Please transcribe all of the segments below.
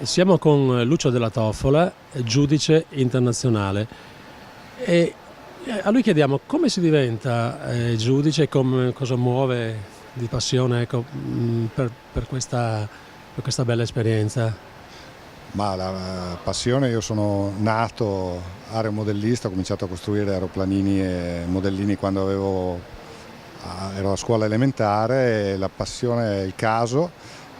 Siamo con Lucio Della Toffola, giudice internazionale, e a lui chiediamo come si diventa giudice, cosa muove di passione, ecco, per questa bella esperienza. Ma la passione, io sono nato aeromodellista, ho cominciato a costruire aeroplanini e modellini quando ero a scuola elementare, e la passione è il caso,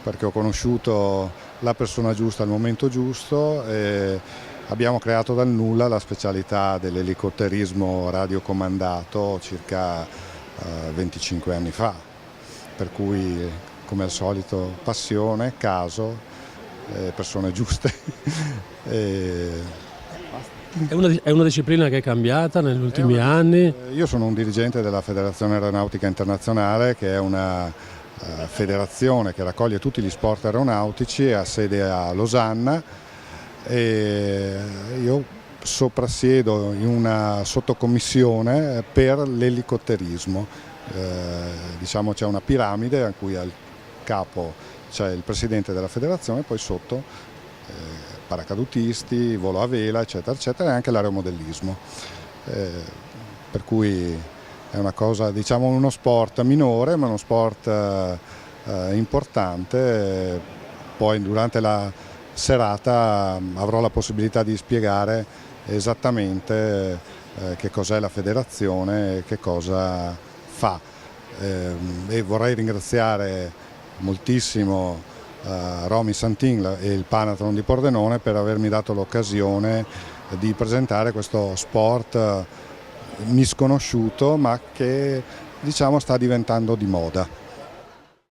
perché ho conosciuto la persona giusta al momento giusto e abbiamo creato dal nulla la specialità dell'elicotterismo radiocomandato circa 25 anni fa, per cui come al solito passione, caso, persone giuste. e È una disciplina che è cambiata negli ultimi anni. Io sono un dirigente della Federazione Aeronautica Internazionale, che è una federazione che raccoglie tutti gli sport aeronautici, ha sede a Losanna, e io soprassiedo in una sottocommissione per l'elicotterismo. Diciamo c'è una piramide a cui al capo c'è il presidente della federazione, poi sotto paracadutisti, volo a vela, eccetera, eccetera, e anche l'aeromodellismo. Per cui è una cosa, diciamo, uno sport minore, ma uno sport importante. Poi durante la serata avrò la possibilità di spiegare esattamente che cos'è la federazione e che cosa fa. E vorrei ringraziare moltissimo Romy Santin e il Panathlon di Pordenone per avermi dato l'occasione di presentare questo sport misconosciuto, ma che, diciamo, sta diventando di moda.